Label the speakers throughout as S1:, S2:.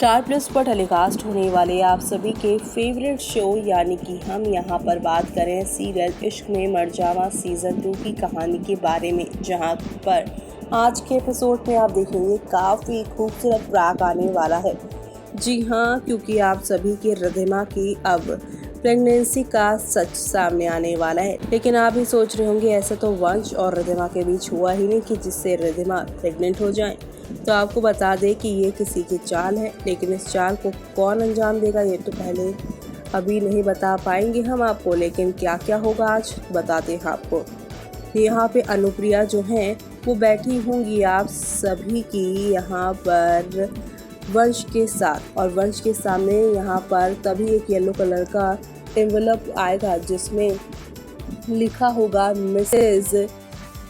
S1: Star plus पर telecast होने वाले आप सभी के फेवरेट शो यानी कि हम यहाँ पर बात करें सीरियल इश्क में मर जावा सीज़न 2 की कहानी के बारे में, जहाँ पर आज के एपिसोड में आप देखेंगे काफ़ी खूबसूरत ट्रैक आने वाला है। जी हाँ, क्योंकि आप सभी के रिद्धिमा की अब प्रेगनेंसी का सच सामने आने वाला है। लेकिन आप ही सोच रहे होंगे ऐसा तो वंश और रिद्धिमा के बीच हुआ ही नहीं कि जिससे रिद्धिमा प्रेग्नेंट हो जाए। तो आपको बता दें कि ये किसी की चाल है, लेकिन इस चाल को कौन अंजाम देगा ये तो पहले अभी नहीं बता पाएंगे हम आपको। लेकिन क्या क्या होगा आज बताते हैं आपको। यहाँ पे अनुप्रिया जो हैं वो बैठी होंगी आप सभी की यहाँ पर वंश के साथ, और वंश के सामने यहाँ पर तभी एक येलो कलर का एनवलप आएगा जिसमें लिखा होगा मिसेज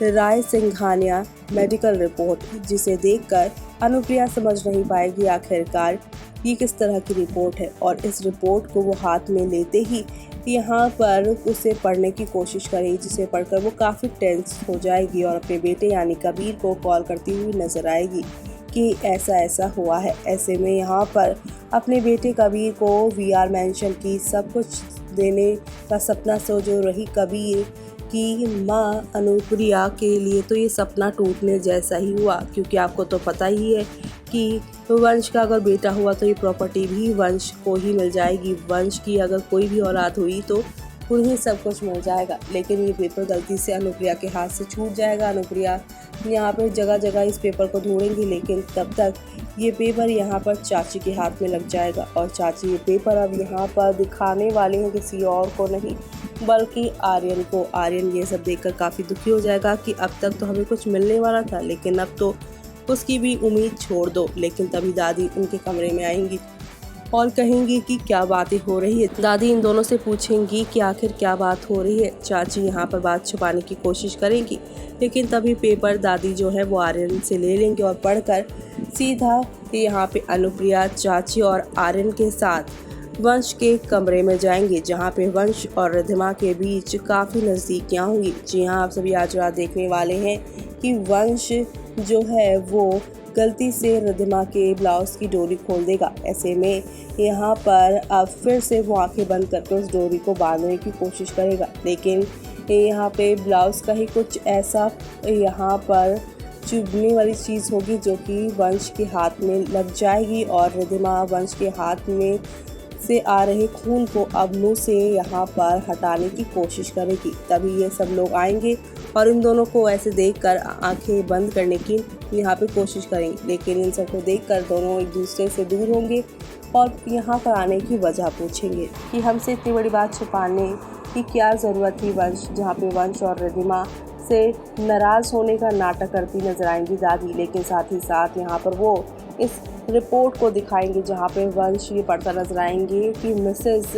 S1: राय सिंघानिया मेडिकल रिपोर्ट, जिसे देखकर अनुप्रिया समझ नहीं पाएगी आखिरकार ये किस तरह की रिपोर्ट है। और इस रिपोर्ट को वो हाथ में लेते ही यहाँ पर उसे पढ़ने की कोशिश करेगी, जिसे पढ़कर वो काफ़ी टेंस हो जाएगी और अपने बेटे यानी कबीर को कॉल करती हुई नजर आएगी कि ऐसा ऐसा हुआ है। ऐसे में यहाँ पर अपने बेटे कबीर को वीआर मेंशन की सब कुछ देने का सपना सो जो रही कबीर की माँ अनुप्रिया के लिए, तो ये सपना टूटने जैसा ही हुआ। क्योंकि आपको तो पता ही है कि वंश का अगर बेटा हुआ तो ये प्रॉपर्टी भी वंश को ही मिल जाएगी। वंश की अगर कोई भी औलाद हुई तो उन्हें सब कुछ मिल जाएगा। लेकिन ये पेपर गलती से अनुप्रिया के हाथ से छूट जाएगा। अनुप्रिया यहाँ पर जगह जगह इस पेपर को ढूंढेंगी, लेकिन तब तक ये पेपर यहाँ पर चाची के हाथ में लग जाएगा। और चाची ये पेपर अब यहाँ पर दिखाने वाले हैं किसी और को नहीं बल्कि आर्यन को। आर्यन ये सब देखकर काफ़ी दुखी हो जाएगा कि अब तक तो हमें कुछ मिलने वाला था, लेकिन अब तो उसकी भी उम्मीद छोड़ दो। लेकिन तभी दादी उनके कमरे में आएंगी और कहेंगी कि क्या बातें हो रही है। दादी इन दोनों से पूछेंगी कि आखिर क्या बात हो रही है। चाची यहाँ पर बात छुपाने की कोशिश करेंगी, लेकिन तभी पेपर दादी जो है वो आर्यन से ले लेंगे और पढ़कर सीधा यहाँ पे अनुप्रिया, चाची और आर्यन के साथ वंश के कमरे में जाएंगे, जहाँ पे वंश और रिद्धिमा के बीच काफ़ी नज़दीकियाँ होंगी। जी हाँ, आप सभी आज रात देखने वाले हैं कि वंश जो है वो गलती से रिद्धिमा के ब्लाउज़ की डोरी खोल देगा। ऐसे में यहाँ पर अब फिर से वो आंखें बंद करके उस डोरी को बांधने की कोशिश करेगा, लेकिन यहाँ पे ब्लाउज़ का ही कुछ ऐसा यहाँ पर चुभने वाली चीज़ होगी जो कि वंश के हाथ में लग जाएगी और रिद्धिमा वंश के हाथ में से आ रहे खून को अब मुँह से यहाँ पर हटाने की कोशिश करेगी। तभी ये सब लोग आएंगे और इन दोनों को ऐसे देखकर आंखें बंद करने की यहाँ पे कोशिश करेंगे, लेकिन इन सबको देखकर दोनों एक दूसरे से दूर होंगे और यहाँ पर आने की वजह पूछेंगे कि हमसे इतनी बड़ी बात छुपाने की क्या ज़रूरत थी वंश। जहाँ पे वंश और रिद्धिमा से नाराज़ होने का नाटक करती नजर आएंगी दादी, लेकिन साथ ही साथ यहाँ पर वो इस रिपोर्ट को दिखाएंगे जहाँ पे वंश ये पढ़ता नजर आएंगे कि मिसेस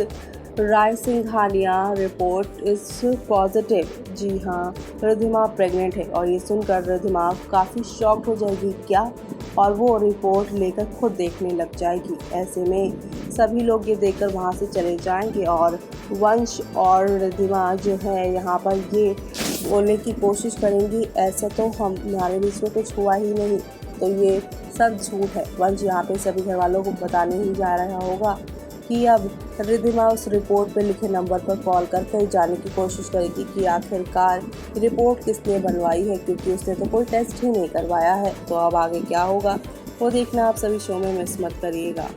S1: राय सिंघानिया रिपोर्ट इस पॉजिटिव। जी हाँ, रिद्धिमा प्रेग्नेंट है और ये सुनकर रिद्धिमा काफ़ी शॉक्ड हो जाएगी क्या, और वो रिपोर्ट लेकर खुद देखने लग जाएगी। ऐसे में सभी लोग ये देखकर वहाँ से चले जाएंगे और वंश और रिद्धिमा जो है यहाँ पर ये बोलने की कोशिश करेंगी ऐसा तो हमारे बीच में कुछ हुआ ही नहीं, तो ये सब झूठ है। वंश यहाँ पे सभी घर वालों को बताने ही जा रहा होगा कि अब रिद्धिमा उस रिपोर्ट पे लिखे नंबर पर कॉल करके जानने की कोशिश करेगी कि आखिरकार रिपोर्ट किसने बनवाई है, क्योंकि उसने तो कोई टेस्ट ही नहीं करवाया है। तो अब आगे क्या होगा वो देखना आप सभी शो में मिस मत करिएगा।